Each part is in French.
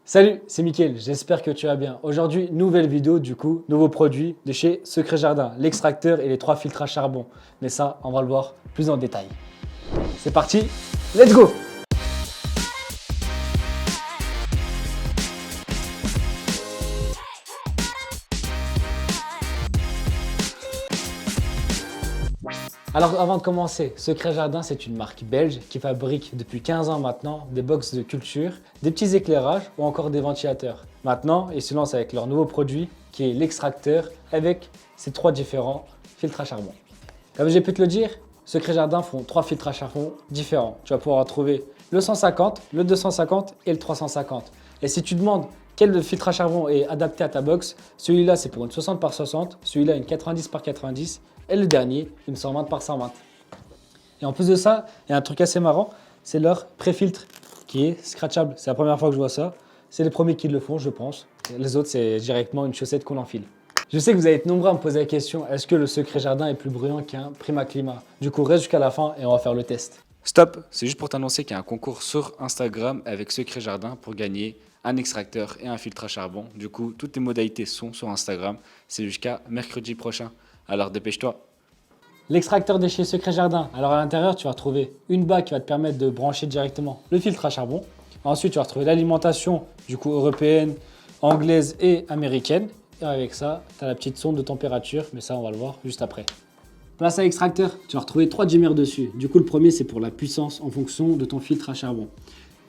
Salut, c'est Mickaël, j'espère que tu vas bien. Aujourd'hui, nouvelle vidéo du coup, nouveau produit de chez Secret Jardin, l'extracteur et les 3 filtres à charbon. Mais ça, on va le voir plus en détail. C'est parti, let's go! Alors avant de commencer, Secret Jardin c'est une marque belge qui fabrique depuis 15 ans maintenant des box de culture, des petits éclairages ou encore des ventilateurs. Maintenant, ils se lancent avec leur nouveau produit qui est l'extracteur avec ses 3 différents filtres à charbon. Comme j'ai pu te le dire, Secret Jardin font 3 filtres à charbon différents. Tu vas pouvoir en trouver le 150, le 250 et le 350. Et si tu demandes quel filtre à charbon est adapté à ta box, celui-là c'est pour une 60 par 60, celui-là une 90 par 90 et le dernier une 120 par 120. Et en plus de ça, il y a un truc assez marrant, c'est leur pré-filtre qui est scratchable. C'est la première fois que je vois ça. C'est les premiers qui le font, je pense. Les autres, c'est directement une chaussette qu'on enfile. Je sais que vous allez être nombreux à me poser la question, est-ce que le Secret Jardin est plus bruyant qu'un Prima Climat? Du coup, reste jusqu'à la fin et on va faire le test. Stop, c'est juste pour t'annoncer qu'il y a un concours sur Instagram avec Secret Jardin pour gagner un extracteur et un filtre à charbon. Du coup, toutes les modalités sont sur Instagram. C'est jusqu'à mercredi prochain. Alors dépêche-toi. L'extracteur de chez Secret Jardin. Alors à l'intérieur, tu vas retrouver une bague qui va te permettre de brancher directement le filtre à charbon. Ensuite, tu vas retrouver l'alimentation du coup européenne, anglaise et américaine. Et avec ça, tu as la petite sonde de température, mais ça, on va le voir juste après. Place à l'extracteur, tu vas retrouver 3 dimmers dessus. Du coup, le premier, c'est pour la puissance en fonction de ton filtre à charbon.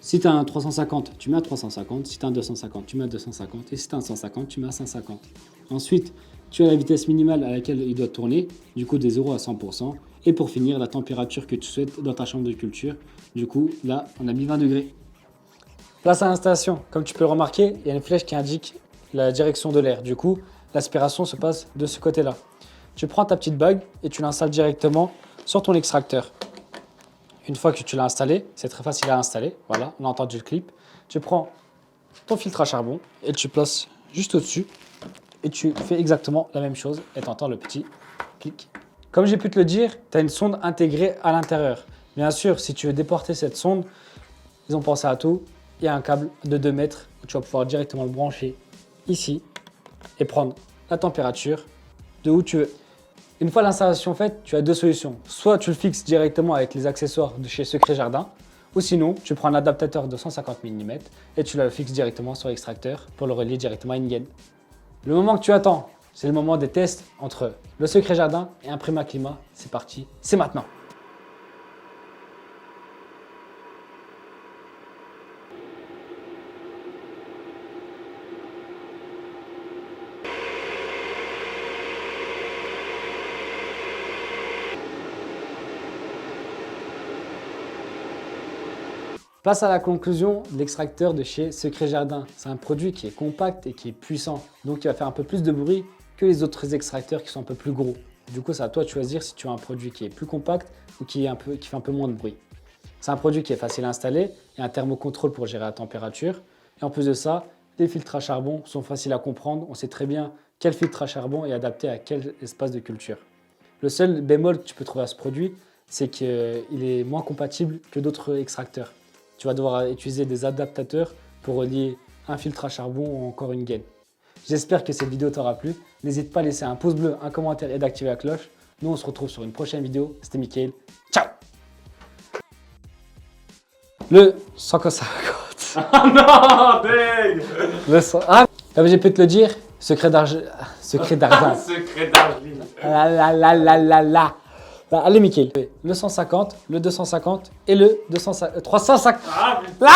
Si tu as un 350, tu mets à 350. Si tu as un 250, tu mets à 250. Et si tu as un 150, tu mets à 150. Ensuite, tu as la vitesse minimale à laquelle il doit tourner, du coup des 0 à 100%. Et pour finir, la température que tu souhaites dans ta chambre de culture. Du coup, là, on a mis 20 degrés. Place à l'installation. Comme tu peux le remarquer, il y a une flèche qui indique la direction de l'air. Du coup, l'aspiration se passe de ce côté-là. Tu prends ta petite bague et tu l'installes directement sur ton extracteur. Une fois que tu l'as installé, c'est très facile à installer. Voilà, on a entendu le clip. Tu prends ton filtre à charbon et tu places juste au-dessus. Et tu fais exactement la même chose et tu entends le petit clic. Comme j'ai pu te le dire, tu as une sonde intégrée à l'intérieur. Bien sûr, si tu veux déporter cette sonde, ils ont pensé à tout. Il y a un câble de 2 mètres où tu vas pouvoir directement le brancher ici et prendre la température de où tu veux. Une fois l'installation faite, tu as 2 solutions. Soit tu le fixes directement avec les accessoires de chez Secret Jardin, ou sinon tu prends un adaptateur de 150 mm et tu le fixes directement sur l'extracteur pour le relier directement à une gaine. Le moment que tu attends, c'est le moment des tests entre le Secret Jardin et un Prima Climat. C'est parti, c'est maintenant. Place à la conclusion de l'extracteur de chez Secret Jardin. C'est un produit qui est compact et qui est puissant, donc il va faire un peu plus de bruit que les autres extracteurs qui sont un peu plus gros. Du coup, c'est à toi de choisir si tu as un produit qui est plus compact ou qui fait un peu moins de bruit. C'est un produit qui est facile à installer, il y a un thermocontrôle pour gérer la température. Et en plus de ça, les filtres à charbon sont faciles à comprendre. On sait très bien quel filtre à charbon est adapté à quel espace de culture. Le seul bémol que tu peux trouver à ce produit, c'est qu'il est moins compatible que d'autres extracteurs. Tu vas devoir utiliser des adaptateurs pour relier un filtre à charbon ou encore une gaine. J'espère que cette vidéo t'aura plu. N'hésite pas à laisser un pouce bleu, un commentaire et d'activer la cloche. Nous, on se retrouve sur une prochaine vidéo. C'était Mickaël. Ciao! Le 150. Ah non, dang! Le 100. Ah, comme j'ai pu te le dire, secret d'argent. Secret d'argent. Secret d'Argile. La. Allez, Mickaël. Le 150, le 250 et le 350. Ah, putain.